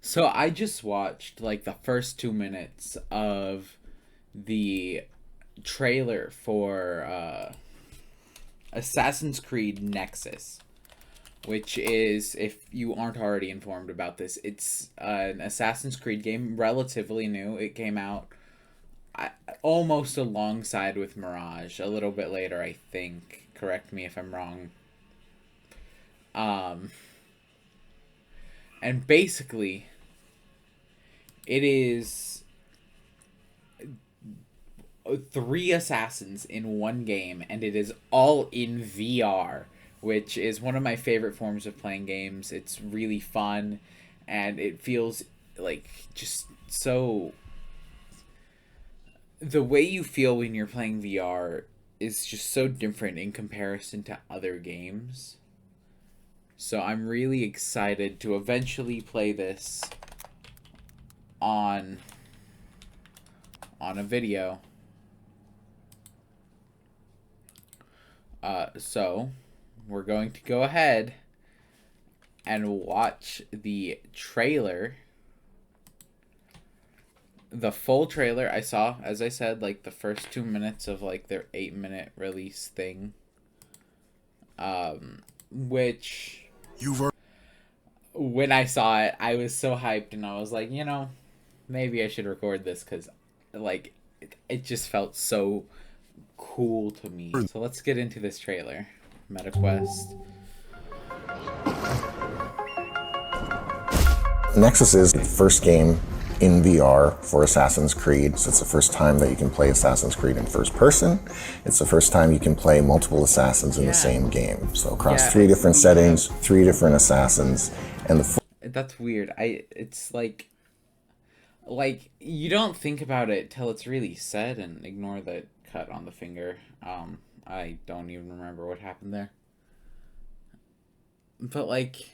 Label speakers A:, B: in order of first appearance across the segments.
A: So I just watched like the first 2 minutes of the trailer for Assassin's Creed Nexus, which is, if you aren't already informed about this, it's an Assassin's Creed game, relatively new. It came out almost alongside with Mirage, a little bit later, I think. Correct me if I'm wrong. Um, and basically, it is three assassins in one game, and it is all in VR, which is one of my favorite forms of playing games. It's really fun, and it feels like just so. The way you feel when you're playing VR is just so different in comparison to other games. So I'm really excited to eventually play this on a video. So we're going to go ahead and watch the trailer. The full trailer I saw, as I said, like the first 2 minutes of like their 8-minute release thing. Which when I saw it, I was so hyped, and I was like, maybe I should record this because, like, it just felt so cool to me. So let's get into this trailer. MetaQuest.
B: Nexus is the first game in VR for Assassin's Creed. So it's the first time that you can play Assassin's Creed in first person. It's the first time you can play multiple assassins in the same game. So across three different settings, three different assassins, and
A: That's weird. It's like you don't think about it till it's really said, and ignore the cut on the finger. I don't even remember what happened there. But like,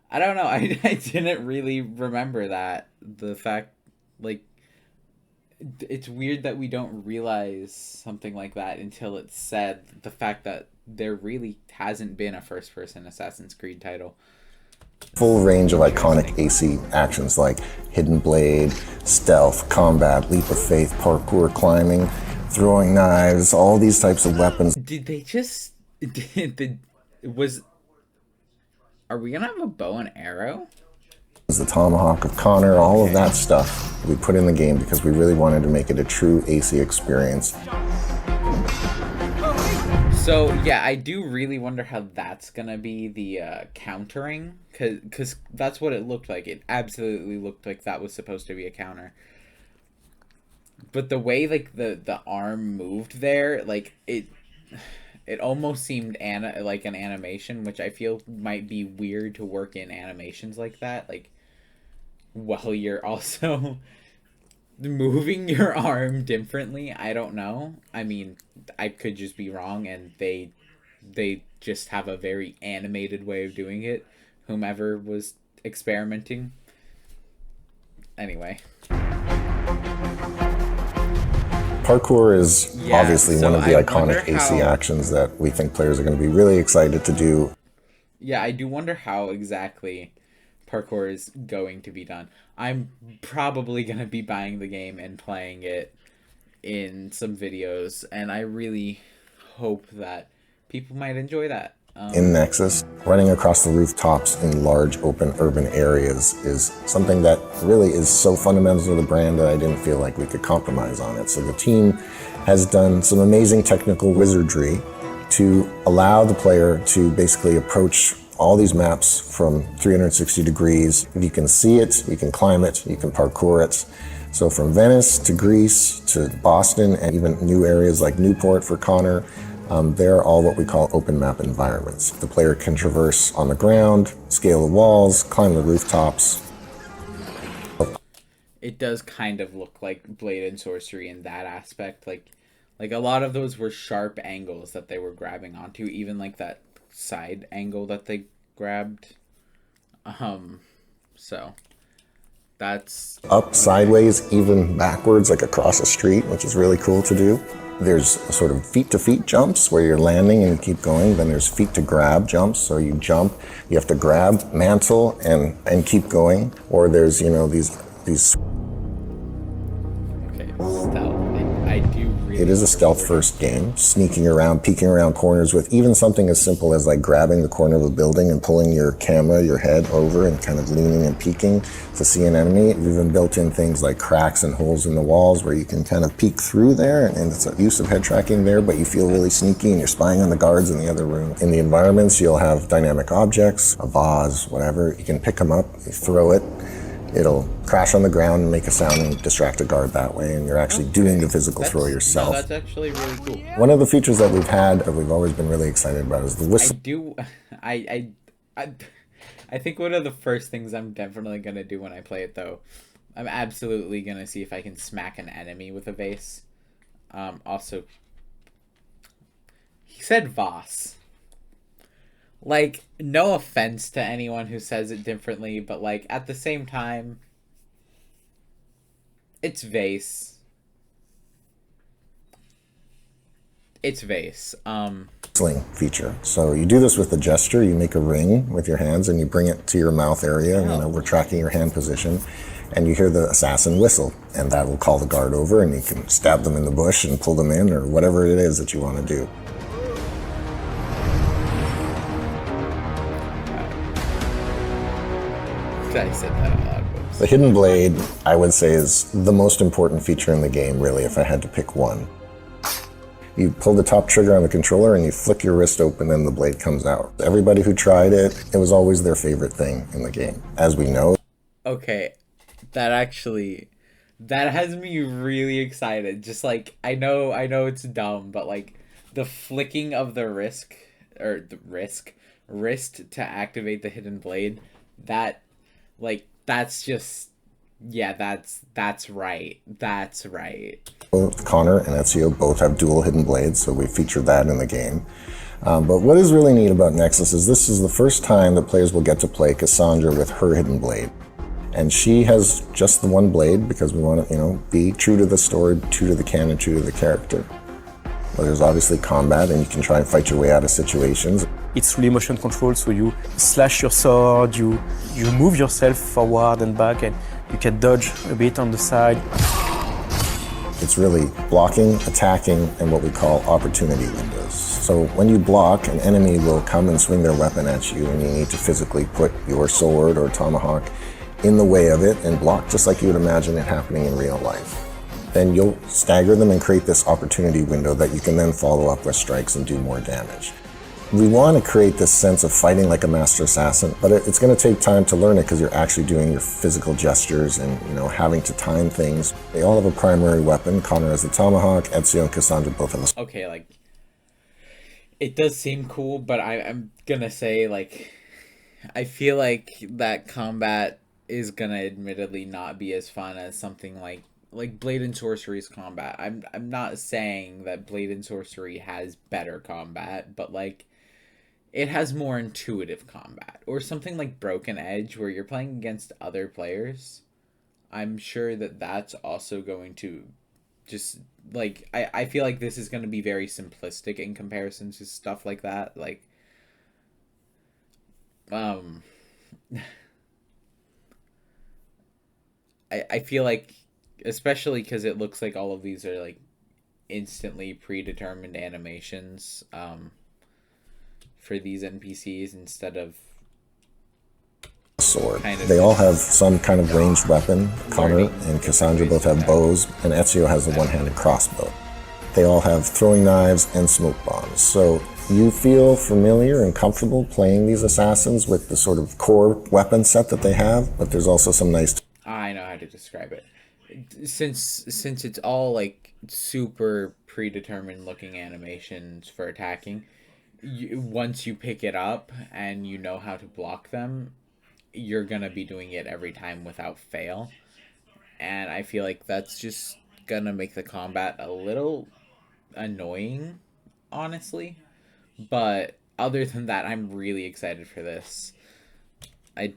A: I don't know. I didn't really remember that. The fact, like, it's weird that we don't realize something like that until it's said. The fact that there really hasn't been a first-person Assassin's Creed title.
B: full range of iconic AC actions like Hidden Blade, Stealth, Combat, Leap of Faith, Parkour, Climbing, Throwing Knives, all these types of weapons.
A: Did they just... Are we gonna have a bow and arrow?
B: The Tomahawk of Connor, all of that stuff we put in the game because we really wanted to make it a true AC experience.
A: So, yeah, I do really wonder how that's gonna be the countering, because that's what it looked like. It absolutely looked like that was supposed to be a counter. But the way, like, the arm moved there, like, it almost seemed like an animation, which I feel might be weird to work in animations like that, like, while you're also moving your arm differently. I don't know. I mean, I could just be wrong, and they just have a very animated way of doing it, whomever was experimenting. Anyway.
B: Parkour is obviously one of the iconic AC actions that we think players are going to be really excited to do.
A: Yeah, I do wonder how exactly parkour is going to be done. I'm probably going to be buying the game and playing it in some videos, and I really hope that people might enjoy that.
B: In Nexus, running across the rooftops in large open urban areas is something that really is so fundamental to the brand that I didn't feel like we could compromise on it. So the team has done some amazing technical wizardry to allow the player to basically approach all these maps from 360 degrees. You can see it, you can climb it, you can parkour it. So from Venice to Greece to Boston and even new areas like Newport for Connor, they're all what we call open map environments. The player can traverse on the ground, scale the walls, climb the rooftops.
A: It does kind of look like Blade and Sorcery in that aspect. Like a lot of those were sharp angles that they were grabbing onto, even like that side angle that they grabbed. So that's
B: up, sideways, even backwards, like across a street, which is really cool to do. There's sort of feet-to-feet jumps where you're landing and you keep going. Then there's feet-to-grab jumps, so you jump, you have to grab, mantle, and keep going. Or there's, you know, these.
A: Okay, stealth. I do really.
B: It is a stealth-first game, sneaking around, peeking around corners with even something as simple as like grabbing the corner of a building and pulling your camera, your head over and kind of leaning and peeking to see an enemy. We've even built in things like cracks and holes in the walls where you can kind of peek through there, and it's a use of head tracking there, but you feel really sneaky and you're spying on the guards in the other room. In the environments, you'll have dynamic objects, a vase, whatever. You can pick them up, you throw it, it'll crash on the ground and make a sound and distract a guard that way, and you're actually doing the physical throw yourself.
A: No, that's actually really cool.
B: One of the features that we've had that we've always been really excited about is the whistle.
A: I think one of the first things I'm definitely gonna do when I play it, though, I'm absolutely gonna see if I can smack an enemy with a vase. Also, he said Voss. Like, no offense to anyone who says it differently, but, like, at the same time, it's vase. It's vase.
B: Whistling feature. So you do this with the gesture, you make a ring with your hands and you bring it to your mouth area, and, you know, we're tracking your hand position, and you hear the assassin whistle, and that will call the guard over, and you can stab them in the bush and pull them in, or whatever it is that you want to do.
A: I said that out loud. Whoops.
B: The hidden blade, I would say, is the most important feature in the game, really, if I had to pick one. You pull the top trigger on the controller and you flick your wrist open and the blade comes out. Everybody who tried it, it was always their favorite thing in the game. As we know.
A: Okay, that has me really excited. Just like, I know it's dumb, but like the flicking of the wrist to activate the hidden blade, that's just, yeah, that's right. That's right.
B: Connor and Ezio both have dual hidden blades, so we featured that in the game. But what is really neat about Nexus is this is the first time that players will get to play Cassandra with her hidden blade. And she has just the one blade because we want to, you know, be true to the story, true to the canon, true to the character. Well, there's obviously combat, and you can try and fight your way out of situations.
C: It's really motion control, so you slash your sword, you move yourself forward and back, and you can dodge a bit on the side.
B: It's really blocking, attacking, and what we call opportunity windows. So when you block, an enemy will come and swing their weapon at you, and you need to physically put your sword or tomahawk in the way of it and block just like you would imagine it happening in real life. Then you'll stagger them and create this opportunity window that you can then follow up with strikes and do more damage. We want to create this sense of fighting like a master assassin, but it's going to take time to learn it because you're actually doing your physical gestures and, you know, having to time things. They all have a primary weapon. Connor has the tomahawk, Ezio and Cassandra both have a...
A: Okay, like, it does seem cool, but I'm gonna say, like, I feel like that combat is gonna admittedly not be as fun as something like Blade and Sorcery's combat. I'm not saying that Blade and Sorcery has better combat, but like it has more intuitive combat. Or something like Broken Edge where you're playing against other players. I'm sure that that's also going to just like I feel like this is going to be very simplistic in comparison to stuff like that. Like I feel like, especially because it looks like all of these are like instantly predetermined animations for these NPCs instead of
B: sword. They all have some kind of ranged weapon. Connor and Cassandra both have bows, and Ezio has a one-handed crossbow. They all have throwing knives and smoke bombs. So you feel familiar and comfortable playing these assassins with the sort of core weapon set that they have, but there's also some nice...
A: I know how to describe it. Since it's all like super predetermined looking animations for attacking, once you pick it up and you know how to block them, you're gonna be doing it every time without fail. And I feel like that's just gonna make the combat a little annoying, honestly. But other than that, I'm really excited for this. I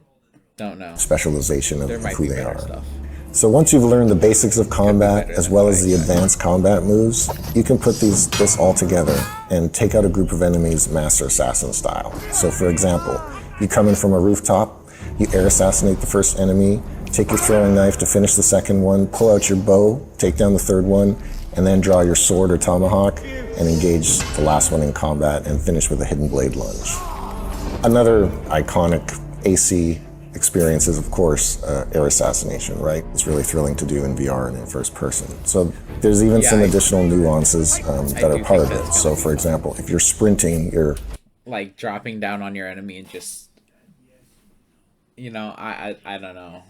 A: don't know.
B: Specialization of
A: There might
B: who
A: be
B: they
A: better
B: are.
A: stuff.
B: So once you've learned the basics of combat as well as the advanced combat moves, you can put this all together and take out a group of enemies Master Assassin style. So for example, you come in from a rooftop, you air assassinate the first enemy, take your throwing knife to finish the second one, pull out your bow, take down the third one, and then draw your sword or tomahawk and engage the last one in combat and finish with a hidden blade lunge. Another iconic AC experience is, of course, air assassination, right? It's really thrilling to do in VR and in first person. So there's even some additional nuances that are part of it. So for example, if you're sprinting, you're
A: like dropping down on your enemy and just, you know, I don't know.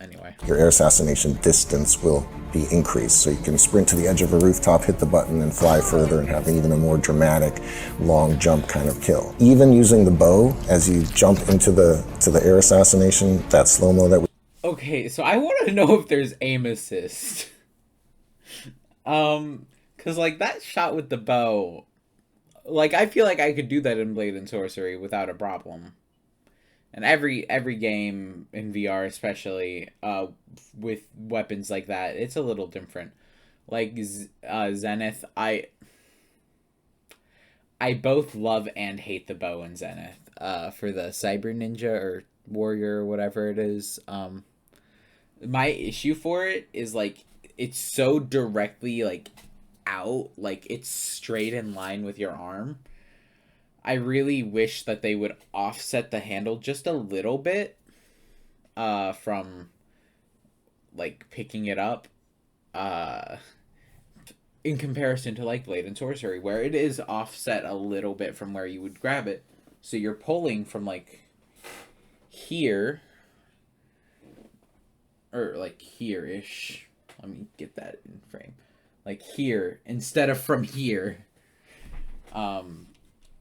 A: Anyway.
B: Your air assassination distance will be increased. So you can sprint to the edge of a rooftop, hit the button, and fly further and have even a more dramatic, long jump kind of kill. Even using the bow as you jump into the air assassination, that slow-mo that we...
A: Okay, so I want to know if there's aim assist. Because, like, that shot with the bow, like, I feel like I could do that in Blade and Sorcery without a problem. And every game in VR, especially with weapons like that, it's a little different. Like Zenith, I both love and hate the bow in Zenith. For the Cyber Ninja or Warrior or whatever it is, my issue for it is like it's so directly like out, like it's straight in line with your arm. I really wish that they would offset the handle just a little bit from like picking it up in comparison to like Blade and Sorcery, where it is offset a little bit from where you would grab it. So you're pulling from like here or like here-ish. Let me get that in frame. Like here instead of from here.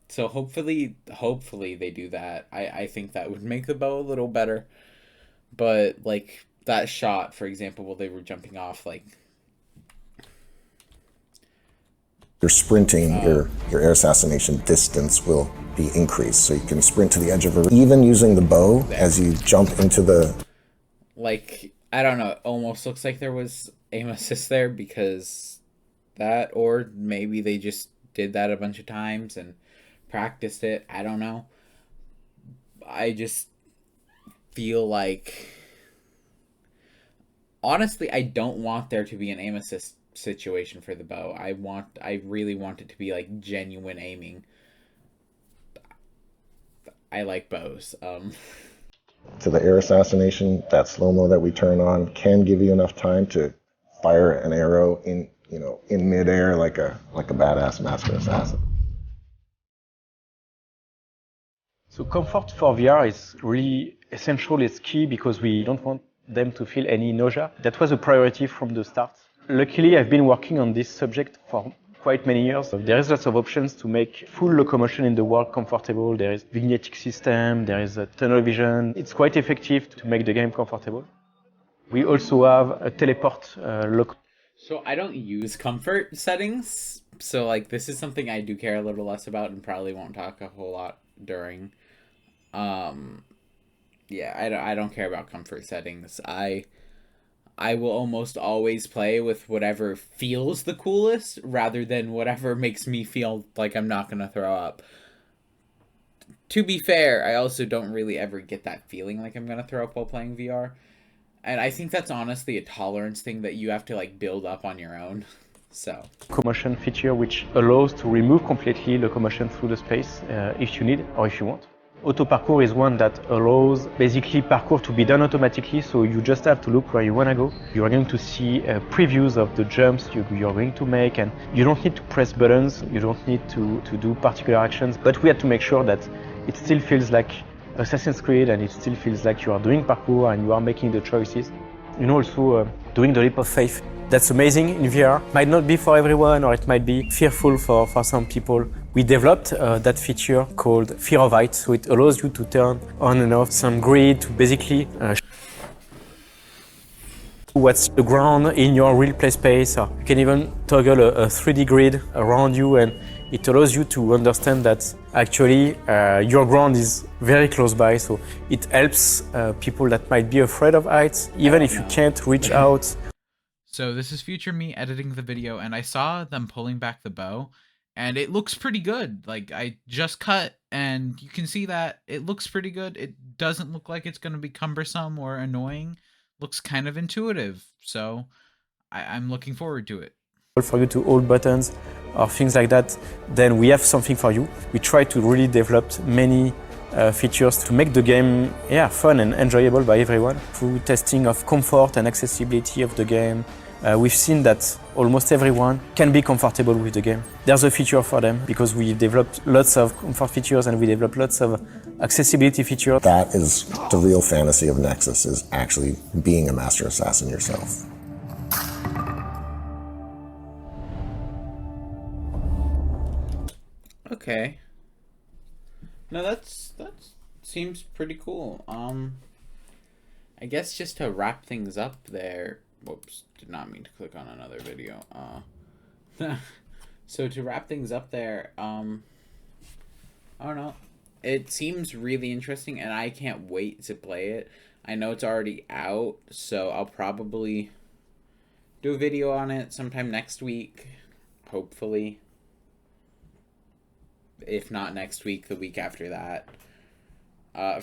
A: So hopefully they do that. I think that would make the bow a little better. But, like, that shot, for example, while they were jumping off, like...
B: You're sprinting, your air assassination distance will be increased. So you can sprint to the edge of a... Even using the bow as you jump into the...
A: Like, I don't know, it almost looks like there was aim assist there because that, or maybe they just did that a bunch of times and practiced it. I don't know. I just feel like, honestly, I don't want there to be an aim assist situation for the bow. I really want it to be like genuine aiming. I like bows.
B: To the air assassination, that slow-mo that we turn on can give you enough time to fire an arrow in midair like a badass master assassin.
C: So comfort for VR is really essential, it's key because we don't want them to feel any nausea. That was a priority from the start. Luckily, I've been working on this subject for quite many years. There is lots of options to make full locomotion in the world comfortable. There is vignetic system, there is a tunnel vision. It's quite effective to make the game comfortable. We also have a teleport lock.
A: So I don't use comfort settings. So like this is something I do care a little less about and probably won't talk a whole lot during. Yeah, I don't care about comfort settings. I will almost always play with whatever feels the coolest rather than whatever makes me feel like I'm not going to throw up. To be fair, I also don't really ever get that feeling like I'm going to throw up while playing VR. And I think that's honestly a tolerance thing that you have to like build up on your own. So,
C: locomotion feature which allows to remove completely locomotion through the space if you need or if you want. Auto parkour is one that allows basically parkour to be done automatically, so you just have to look where you want to go. You are going to see previews of the jumps you're going to make, and you don't need to press buttons, you don't need to do particular actions, but we had to make sure that it still feels like Assassin's Creed and it still feels like you are doing parkour and you are making the choices. You know, also doing the leap of faith. That's amazing in VR. Might not be for everyone, or it might be fearful for some people. We developed that feature called Fear of Height, so it allows you to turn on and off some grid to basically what's the ground in your real play space. Or you can even toggle a 3D grid around you, and It allows you to understand that actually your ground is very close by, so it helps people that might be afraid of heights, even if you can't reach out.
A: So this is future me editing the video, and I saw them pulling back the bow, and it looks pretty good. Like, I just cut, and you can see that it looks pretty good. It doesn't look like it's going to be cumbersome or annoying. Looks kind of intuitive, so I'm looking forward to it.
C: For you to hold buttons or things like that, then we have something for you. We try to really develop many features to make the game fun and enjoyable by everyone. Through testing of comfort and accessibility of the game, we've seen that almost everyone can be comfortable with the game. There's a feature for them because we developed lots of comfort features and we developed lots of accessibility features.
B: That is the real fantasy of Nexus, is actually being a master assassin yourself.
A: Okay. No, that seems pretty cool. I guess just to wrap things up there. Whoops, did not mean to click on another video. So to wrap things up there, I don't know. It seems really interesting, and I can't wait to play it. I know it's already out, so I'll probably do a video on it sometime next week, hopefully. If not next week, the week after that.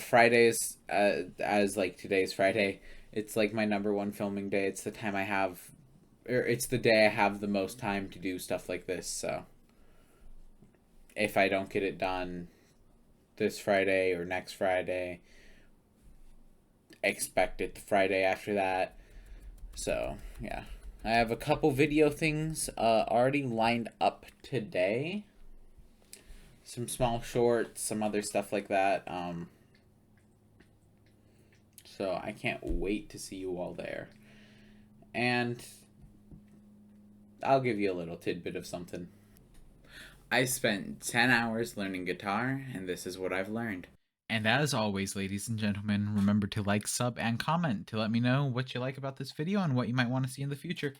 A: Fridays, as like today's Friday, it's like my #1 filming day. It's the time I have, or it's the day I have the most time to do stuff like this. So if I don't get it done this Friday or next Friday, expect it the Friday after that. So yeah, I have a couple video things already lined up today. Some small shorts, some other stuff like that. So I can't wait to see you all there. And I'll give you a little tidbit of something. I spent 10 hours learning guitar, and this is what I've learned. And as always, ladies and gentlemen, remember to like, sub, and comment to let me know what you like about this video and what you might want to see in the future.